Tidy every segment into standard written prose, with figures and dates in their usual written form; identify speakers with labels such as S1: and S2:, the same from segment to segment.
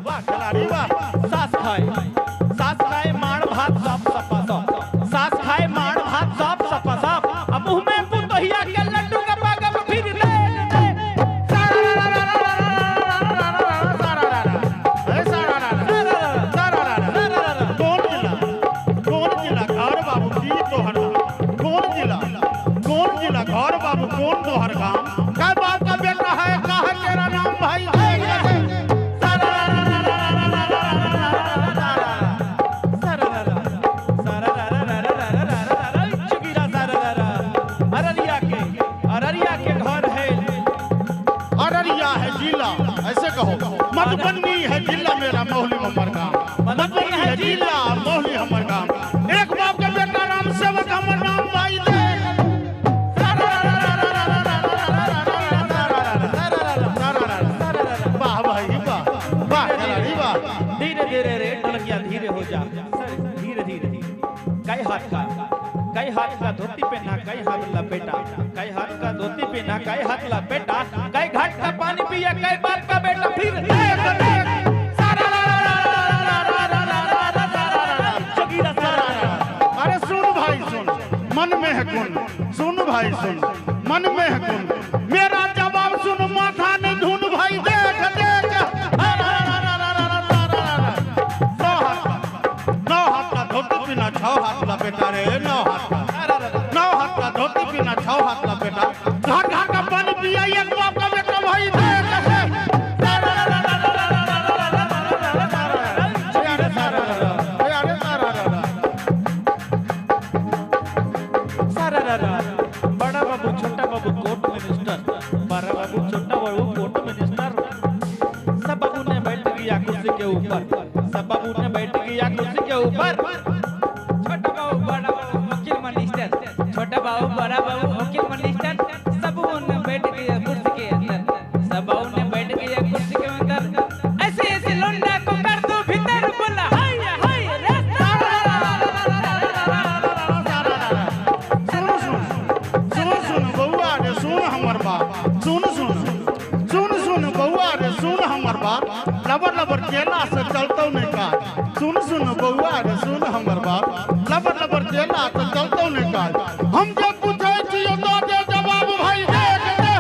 S1: वाह खिलाड़ी वाह। सास खाए माण भात साफ सपा साफ, सास खाए माण भात साफ सपा साफ, अब मुंह में पुतहिया के लड्डू का पागम फिर दे घर बाबू कौन तोहर काम क्या बाप का बेटा है कहा तेरा नाम भाई अररिया के घर है, अररिया है जिला ऐसे कहो, मधुबनी है जिला मेरा मोहली हमर गाँव, मधुबनी है जिला मोहली हमर गाँव, एक बाप का बेटा राम सेवक हमर नाम भाई दे धीरे धीरे रे ढोलकिया धीरे हो जा धीरे धीरे कई हाथ का धोती पहना कई हाथ लपेटा, कई हाथ का धोती पहना कई हाथ लपेटा, कई घाट का पानी पिया कई बाप का बेटा फिर अरे सुन भाई सुन मन में है कौन, सुन भाई सुन मन में है कौन, मेरा जवाब सुन माथा नहीं धुन भाई देख देख छह हाथ लपेटा रे नौ हाथ का धोती पीना छह हाथ लपेटा, घर घर का पानी पिया एक बाप का बेटा भाई बड़ा बाबू छोटा बाबू कोर्ट मिनिस्टर, बड़ा बाबू छोटा बाबू कोर्ट मिनिस्टर, सब बाबू ने बैठ गया कुर्सी के ऊपर, सब बाबू ने बैठ गया कुर्सी के ऊपर, छोटा बाबू बड़ा बाबू वकील मिनिस्टर, छोटा बाबू बड़ा बाबू वकील मिनिस्टर, सब ने बैठ गया कुर्सी के अंदर, सब बाबू ने बैठ गया कुर्सी के अंदर, ऐसे ऐसे लोंडा को कर दो भीतर बोला हाय हाय रे सुन बउआ रे सुन हमर बात, सुन बउआ रे सुन हमर बात, लबर लबर केला से चलतो नहीं का, सुन बउआ रे सुन हमर बात, लबर लबर केला से चलतो नहीं का, हम जब पूछे छियो तो दे जवाब भाई देख दे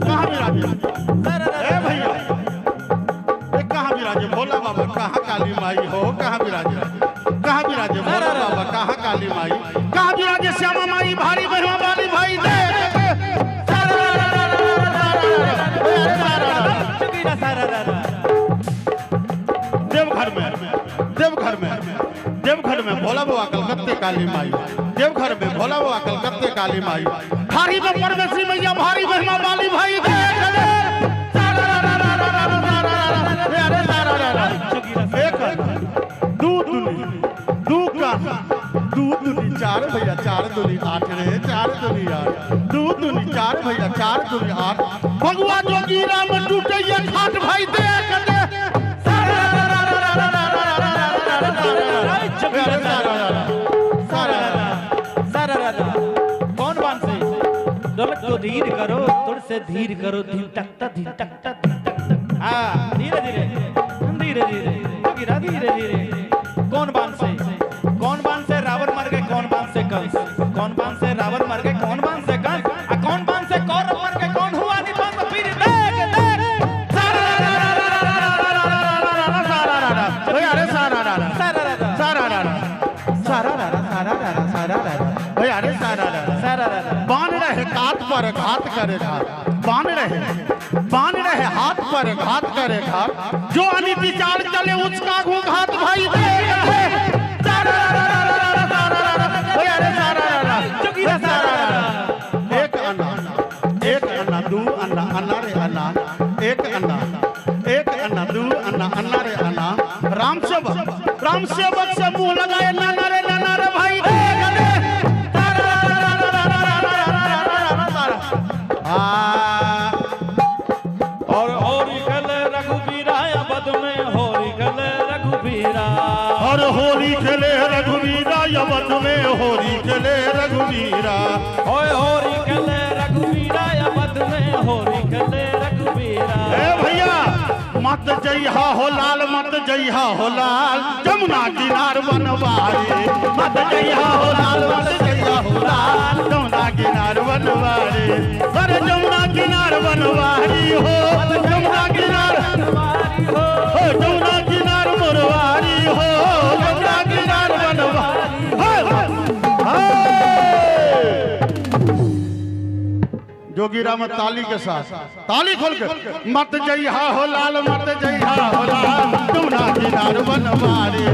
S1: कहां विराजे ए भैया ए कहां विराजे भोला बाबा कहां काली माई हो, कहां विराजे भोला बाबा कहां काली माई, कहां विराजे श्यामा माई भारी बहवा वाली भाई देख देवघर में भोला बाबा कलकत्ते काली माई, देवघर में भोला बाबा कलकत्ते काली माई, थारी में परमेश्वरी मैया भारी बहना वाली भाई चार भैया चार दूनी आठ रे चार दूनी आठ, दू दूनी चार भैया चार दूनी आठ, भगवा जोगी राम टूटे ये घाट भाई देख दे कौन बांध से ढोलक को धीर करो तुड़ से धीर करो धीर टकता धीर टकता हाँ धीरे धीरे धीरे धीरे धीरे धीरे कौन बांध से रावण मर गए, कौन बांध से कंस, कौन बांध से रावण मर गए, कौन बांध से कंस, कौन बांध से कौरव मर गए, कौन हुआ निबंध फिर देख बांध रहे काट पर घात करे घात, बांध रहे हाथ पर घात करे घात, जो अनिति चाल चले उसका घात भाई एक अन्ना दू अन्ना अन्ना रे अन्ना, एक अन्ना दू अन्ना अन्ना रे अन्ना, राम सेवक से मुंह लगाए नाना रे भाई और होरी खेले रघुवीरा अवध में, होरी खेले रघुवीरा और होरी खेले रघुवीरा अवध में, होरी खेले रघुवीरा होरी खेले रघुवीरा अवध में,
S2: मत जइहा हो लाल मत जइहा हो लाल जमुना किनार बनवारे मत जइहा हो लाल मत जइहा हो लाल जमुना किनार बनवारे अरे जमुना किनार बनवारी हो जमुना किनार हो जमुना किनार बनवारी हो जमुना किनार बनवारी जोगीराम ताली के साथ ताली खोल के मत जइहा हो लाल मत जइहा हो लाल जमुना किनार बनवारे